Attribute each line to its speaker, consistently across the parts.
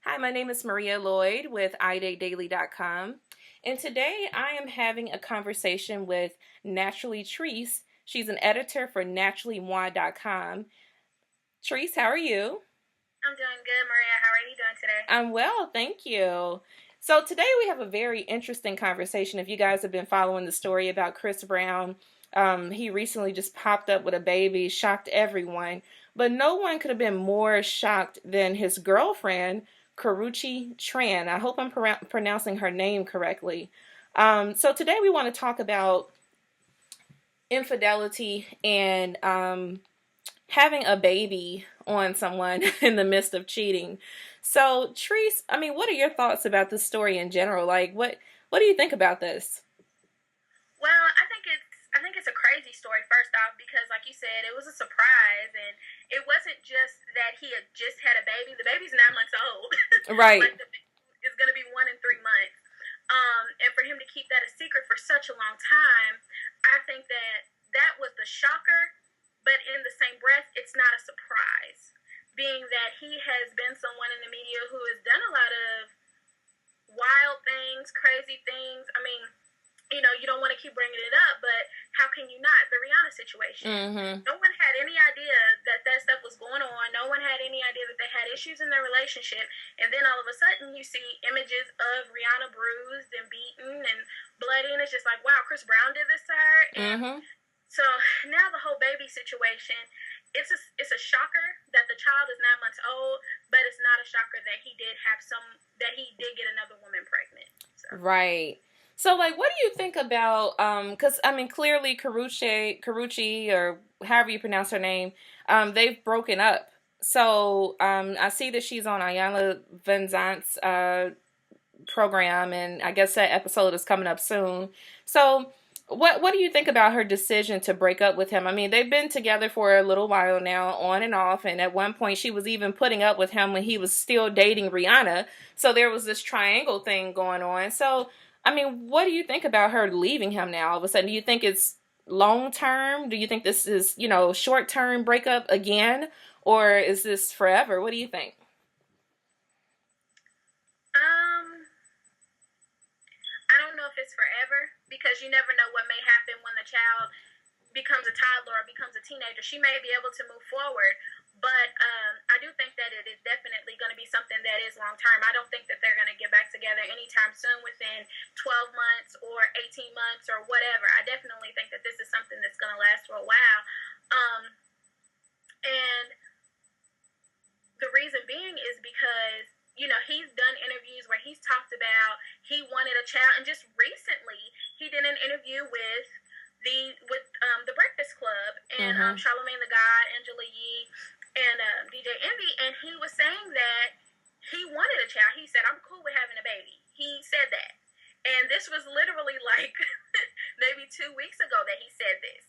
Speaker 1: Hi, my name is Maria Lloyd with idaydaily.com, and today I am having a conversation with Naturally Triece. She's an editor for naturallymoi.com. Triece, how are you?
Speaker 2: I'm doing good, Maria. How are you doing today?
Speaker 1: I'm well, thank you. So today we have a very interesting conversation. If you guys have been following the story about Chris Brown, he recently just popped up with a baby, shocked everyone. But no one could have been more shocked than his girlfriend, Karuchi Tran. I hope I'm pronouncing her name correctly. So today we want to talk about infidelity and having a baby on someone in the midst of cheating. So, Treese, I mean, what are your thoughts about this story in general? Like, what do you think about this?
Speaker 2: Well, I think it's a crazy story first off because like you said, it was a surprise and it wasn't just that he had just had a baby. The baby's 9 months old.
Speaker 1: Right.
Speaker 2: Like the baby is gonna be 1 in 3 months. And for him to keep that a secret for such a long time, I think that was the shocker, but in the same breath, it's not a surprise. Being that he has been someone in the media who has done a lot of wild things, crazy things. I mean, you don't want to keep bringing it up, but how can you not? The Rihanna situation.
Speaker 1: Mm-hmm.
Speaker 2: No one had any idea that that stuff was going on. No one had any idea that they had issues in their relationship. And then all of a sudden, you see images of Rihanna bruised and beaten and bloody, and it's just like, wow, Chris Brown did this to her. And
Speaker 1: Mm-hmm.
Speaker 2: so now the whole baby situation, it's a shocker that the child is 9 months old, but it's not a shocker that he did get another woman pregnant. So.
Speaker 1: Right. So, like, what do you think about, because, I mean, clearly Karuchi, or however you pronounce her name, they've broken up. So, I see that she's on Ayala Vanzant's, program, and I guess that episode is coming up soon. So, what do you think about her decision to break up with him? I mean, they've been together for a little while now, on and off, and at one point she was even putting up with him when he was still dating Rihanna. So there was this triangle thing going on. So, I mean, what do you think about her leaving him now all of a sudden? Do you think it's long term? Do you think this is, short term breakup again? Or is this forever? What do you think?
Speaker 2: Um, I don't know if it's forever because you never know what may happen when the child becomes a toddler or becomes a teenager. She may be able to move forward, but I do think that it is definitely going to be something that is long term. I don't think that they're going to get back together anytime soon within 12 months or 18 months or whatever. I definitely think that this is something that's going to last for a while. Um, and the reason being is because he's done interviews where he's talked about he wanted a child, and just recently he did an interview with the Breakfast Club and
Speaker 1: Mm-hmm.
Speaker 2: Charlamagne the God, Angela Yee, and DJ Envy, and he was saying that he wanted a child. He said, "I'm cool with having a baby." He said that, and this was literally like maybe 2 weeks ago that he said this,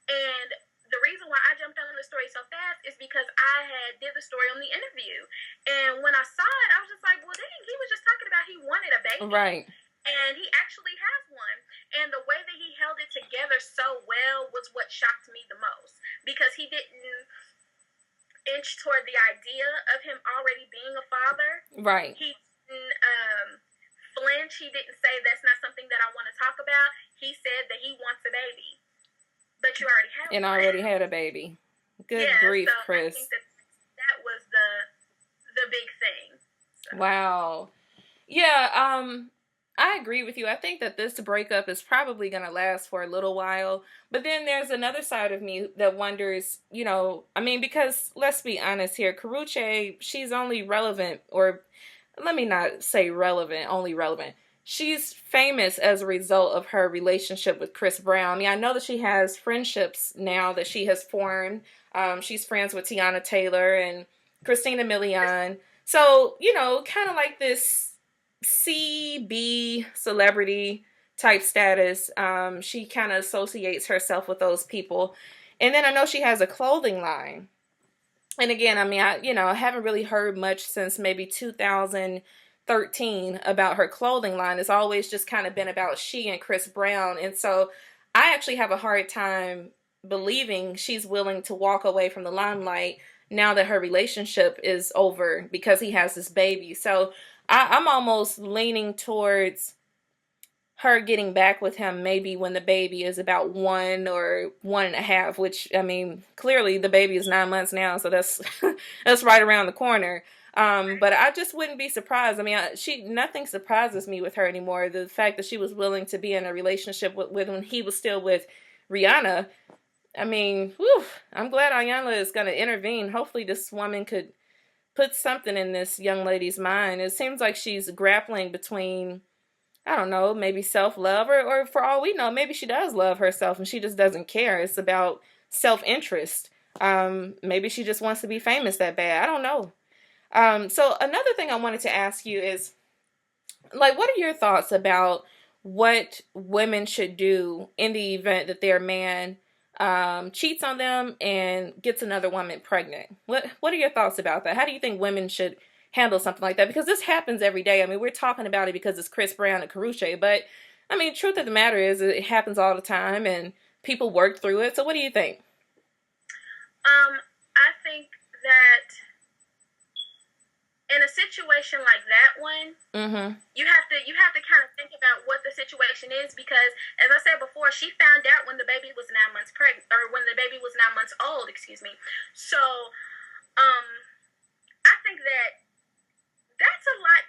Speaker 2: and the reason why I jumped on the story so fast is because I had did the story on the interview, and when I saw it, I was just like, "Well, dang, he was just talking about he wanted a baby,
Speaker 1: Right.
Speaker 2: and he actually has one." And the way that he held it together so well was what shocked me the most because he didn't inch toward the idea of him already being a father.
Speaker 1: Right.
Speaker 2: He didn't flinch. He didn't say that's not something that I want to talk about. He said that he wants a baby, but you already have
Speaker 1: And
Speaker 2: one.
Speaker 1: already had a baby. Good
Speaker 2: Yeah,
Speaker 1: grief,
Speaker 2: so I
Speaker 1: Chris.
Speaker 2: think that was the big thing. So.
Speaker 1: Wow. Yeah, I agree with you. I think that this breakup is probably going to last for a little while. But then there's another side of me that wonders, I mean, because let's be honest here, Karuche, she's only relevant, or let me not say relevant, only relevant. She's famous as a result of her relationship with Chris Brown. I mean, I know that she has friendships now that she has formed. She's friends with Tiana Taylor and Christina Milian. So, kind of like this CB celebrity type status. She kind of associates herself with those people. And then I know she has a clothing line. And again, I mean, I haven't really heard much since maybe 2013 about her clothing line. It's always just kind of been about she and Chris Brown. And so I actually have a hard time believing she's willing to walk away from the limelight now that her relationship is over because he has this baby. So I'm almost leaning towards her getting back with him maybe when the baby is about 1 or 1.5, which I mean, clearly the baby is 9 months now, so that's that's right around the corner. But I just wouldn't be surprised. I mean, nothing surprises me with her anymore. The fact that she was willing to be in a relationship with when he was still with Rihanna. I mean, whew, I'm glad Ayanna is going to intervene. Hopefully, this woman could put something in this young lady's mind. It seems like she's grappling between, I don't know, maybe self love, or for all we know, maybe she does love herself and she just doesn't care. It's about self interest. Maybe she just wants to be famous that bad. I don't know. So another thing I wanted to ask you is, like, what are your thoughts about what women should do in the event that their man cheats on them and gets another woman pregnant? What are your thoughts about that? How do you think women should handle something like that? Because this happens every day. I mean, we're talking about it because it's Chris Brown and Karrueche, but I mean, truth of the matter is, it happens all the time, and people work through it. So, what do you think?
Speaker 2: I think that in a situation like that one,
Speaker 1: Mm-hmm.
Speaker 2: you have to kind of think about what the situation is, because as I said before, she found out when the baby was 9 months pregnant, or when the baby was 9 months old, excuse me. So um I think that that's a lot,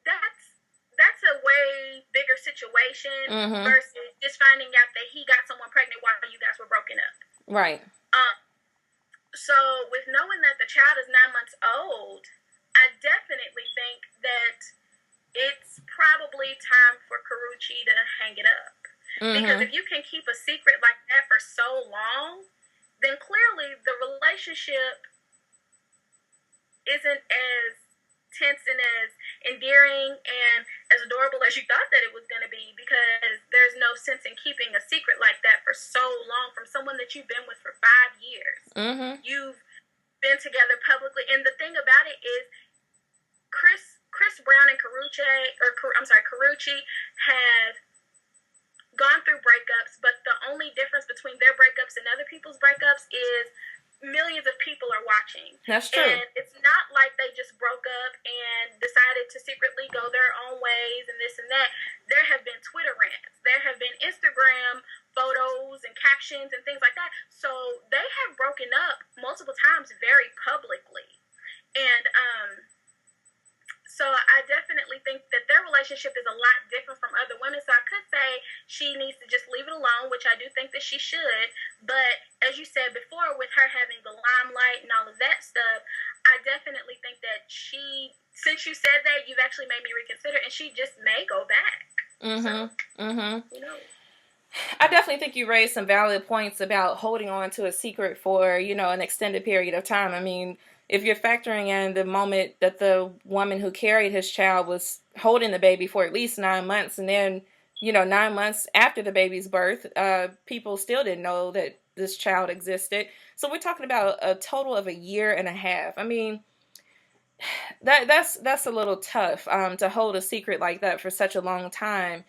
Speaker 2: that's a way bigger situation
Speaker 1: Mm-hmm.
Speaker 2: versus just finding out that he got someone pregnant while you guys were broken up.
Speaker 1: Right.
Speaker 2: um so with knowing that the child is 9 months old, I definitely think that it's probably time for Karrueche to hang it up. Because
Speaker 1: Mm-hmm.
Speaker 2: if you can keep a secret like that for so long, then clearly the relationship isn't as tense and as endearing and as adorable as you thought that it was going to be, because there's no sense in keeping a secret like that for so long from someone that you've been with for 5 years.
Speaker 1: Mm-hmm.
Speaker 2: You've been together publicly, and the thing about it is, Chris Brown and Karrueche have gone through breakups, but the only difference between their breakups and other people's breakups is millions of people are watching.
Speaker 1: That's true.
Speaker 2: And it's not like they just broke up and decided to secretly go their own ways and this and that. There have been Twitter rants, there have been Instagram photos and captions and things like that. So they have broken up multiple times very publicly. And so I definitely think that their relationship is a lot different from other women. So I could say she needs to just leave it alone, which I do think that she should. But as you said before, with her having the limelight and all of that stuff, I definitely think that since you said that, you've actually made me reconsider, and she just may go back. So,
Speaker 1: Mm-hmm. Mm-hmm.
Speaker 2: you know.
Speaker 1: I definitely think you raised some valid points about holding on to a secret for, an extended period of time. I mean, if you're factoring in the moment that the woman who carried his child was holding the baby for at least 9 months, and then, 9 months after the baby's birth, people still didn't know that this child existed. So we're talking about a total of a year and a half. I mean, that's a little tough, to hold a secret like that for such a long time.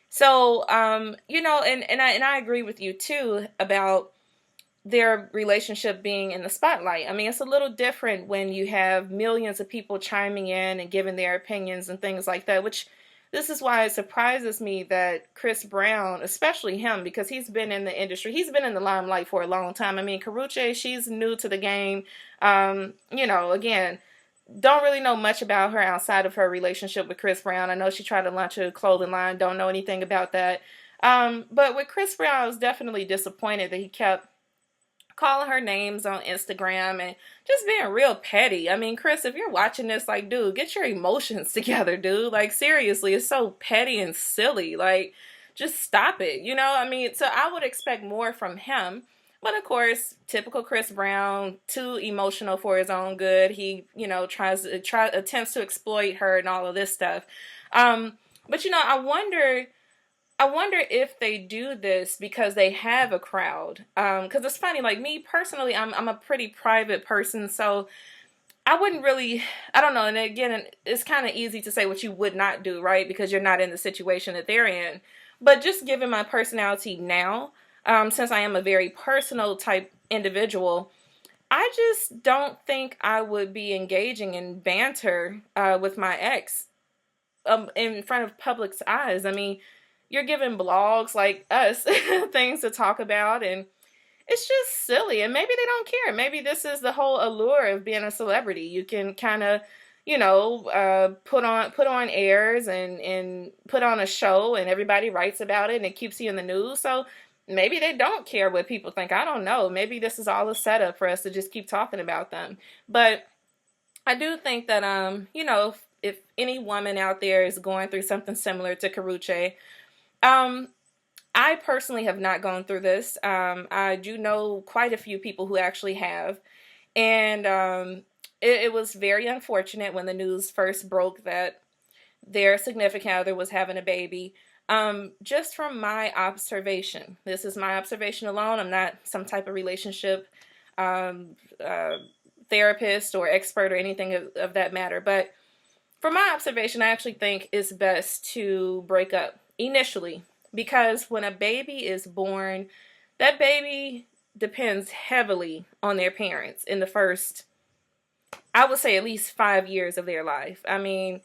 Speaker 1: So, and I agree with you too about their relationship being in the spotlight. I mean, it's a little different when you have millions of people chiming in and giving their opinions and things like that, which this is why it surprises me that Chris Brown, especially him, because he's been in the industry, he's been in the limelight for a long time. I mean, Karrueche, she's new to the game. Again, don't really know much about her outside of her relationship with Chris Brown. I know she tried to launch a clothing line. Don't know anything about that. But with Chris Brown, I was definitely disappointed that he kept calling her names on Instagram and just being real petty. I mean, Chris, if you're watching this, like, dude, get your emotions together, dude. Like, seriously, it's so petty and silly. Like, just stop it. I mean, so I would expect more from him. But of course, typical Chris Brown, too emotional for his own good. He, attempts to exploit her and all of this stuff. But I wonder if they do this because they have a crowd. Because it's funny, like me personally, I'm a pretty private person, so I wouldn't really, I don't know. And again, it's kind of easy to say what you would not do, right? Because you're not in the situation that they're in. But just given my personality now, since I am a very personal type individual, I just don't think I would be engaging in banter with my ex in front of public's eyes. I mean, you're giving blogs like us things to talk about, and it's just silly. And maybe they don't care. Maybe this is the whole allure of being a celebrity. You can kind of, put on airs and put on a show, and everybody writes about it, and it keeps you in the news. So maybe they don't care what people think. I don't know. Maybe this is all a setup for us to just keep talking about them. But I do think that if any woman out there is going through something similar to Caruche, um I personally have not gone through this. I do know quite a few people who actually have, and it was very unfortunate when the news first broke that their significant other was having a baby. Just from my observation, this is my observation alone. I'm not some type of relationship um, uh, therapist or expert or anything of that matter, but from my observation, I actually think it's best to break up initially, because when a baby is born, that baby depends heavily on their parents in the first, I would say, at least 5 years of their life. I mean,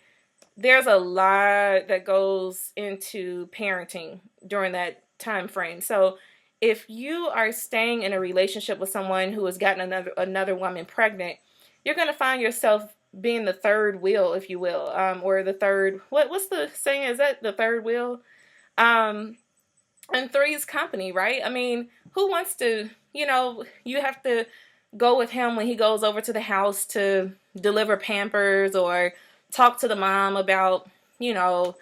Speaker 1: there's a lot that goes into parenting during that time frame. So if you are staying in a relationship with someone who has gotten another woman pregnant, you're going to find yourself being the third wheel, if you will, or the third. What's the saying? Is that the third wheel? Um, and three's company, right? I mean, who wants to? You have to go with him when he goes over to the house to deliver Pampers or talk to the mom about, you know,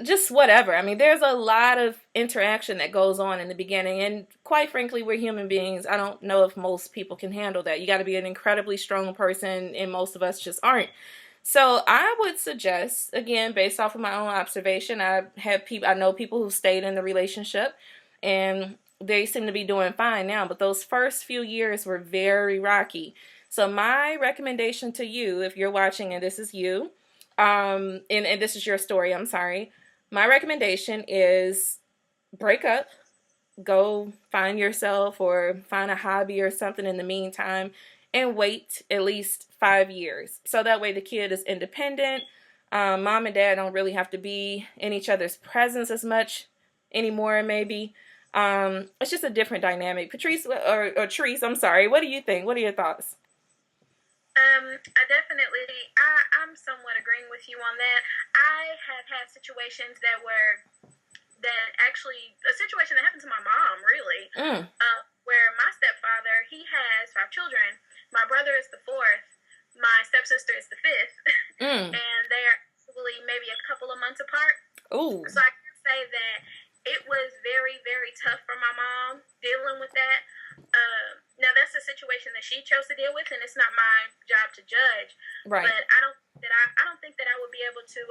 Speaker 1: just whatever. I mean, there's a lot of interaction that goes on in the beginning, and quite frankly, we're human beings. I don't know if most people can handle that. You got to be an incredibly strong person, and most of us just aren't. So I would suggest, again, based off of my own observation, I know people who stayed in the relationship, and they seem to be doing fine now. But those first few years were very rocky. So my recommendation to you, if you're watching and this is you, and this is your story, I'm sorry. My recommendation is break up, go find yourself or find a hobby or something in the meantime, and wait at least 5 years. So that way the kid is independent. Mom and dad don't really have to be in each other's presence as much anymore, maybe. It's just a different dynamic. Patrice, or Treese, I'm sorry. What do you think? What are your thoughts?
Speaker 2: I'm somewhat agreeing with you on that. I have had situations that actually, a situation that happened to my mom, really,
Speaker 1: Mm,
Speaker 2: where my stepfather, he has 5 children. My brother is the fourth. My stepsister is the fifth.
Speaker 1: mm.
Speaker 2: And they are actually maybe a couple of months apart.
Speaker 1: Ooh,
Speaker 2: So I can say that it was very, very tough for my mom dealing with that. Now that's a situation that she chose to deal with, and it's not my job to judge.
Speaker 1: right.
Speaker 2: But I don't think that I would be able to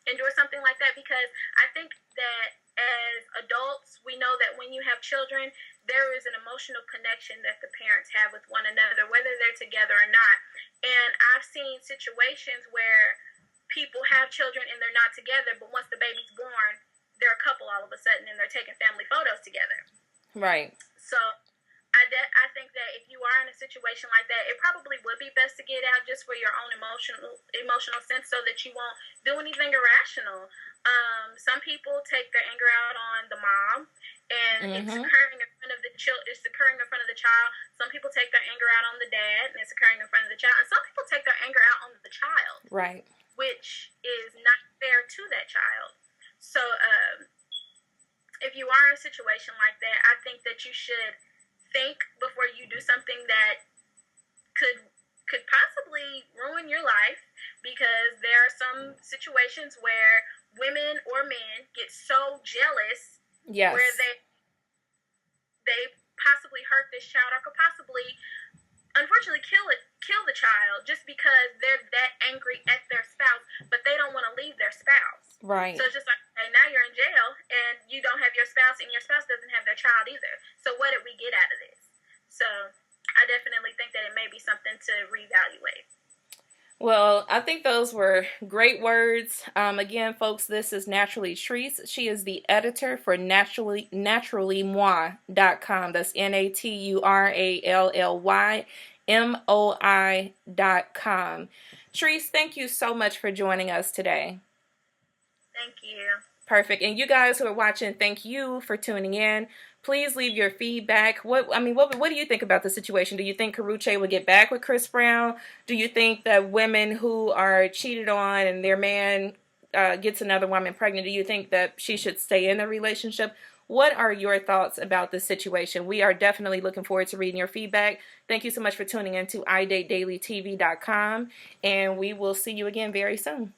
Speaker 2: endure something like that, because I think that as adults, we know that when you have children, there is an emotional connection that the parents have with one another, whether they're together or not. And I've seen situations where people have children and they're not together, but once the baby's born, they're a couple all of a sudden, and they're taking family photos together.
Speaker 1: Right.
Speaker 2: So I think that if you are in a situation like that, it probably would be best to get out just for your own emotional sense, so that you won't do anything irrational. Some people take their anger out on the mom, and it's
Speaker 1: Mm-hmm.
Speaker 2: occurring in front of the It's occurring in front of the child. Some people take their anger out on the dad, and it's occurring in front of the child. And some people take their anger out on the child,
Speaker 1: Right.
Speaker 2: which is not fair to that child. So, if you are in a situation like that, I think that you should think before you do something that could possibly ruin your life, because there are some situations where women or men get so jealous, where
Speaker 1: Yes.
Speaker 2: they possibly hurt this child, or could possibly unfortunately kill the child, just because they're that angry at their spouse, but they don't want to leave their spouse.
Speaker 1: Right.
Speaker 2: So it's just like, okay, now you're in jail and you don't have your spouse, and your spouse doesn't have their child either. So what did we get out of this? So I definitely think that it may be something to reevaluate.
Speaker 1: Well, I think those were great words. Again, folks, this is Naturally Triece. She is the editor for naturallymoi.com. That's naturallymoi.com. Triece, thank you so much for joining us today.
Speaker 2: Thank you.
Speaker 1: Perfect. And you guys who are watching, thank you for tuning in. Please leave your feedback. What do you think about the situation? Do you think Karrueche will get back with Chris Brown? Do you think that women who are cheated on and their man gets another woman pregnant, do you think that she should stay in the relationship? What are your thoughts about this situation? We are definitely looking forward to reading your feedback. Thank you so much for tuning in to iDateDailyTV.com, and we will see you again very soon.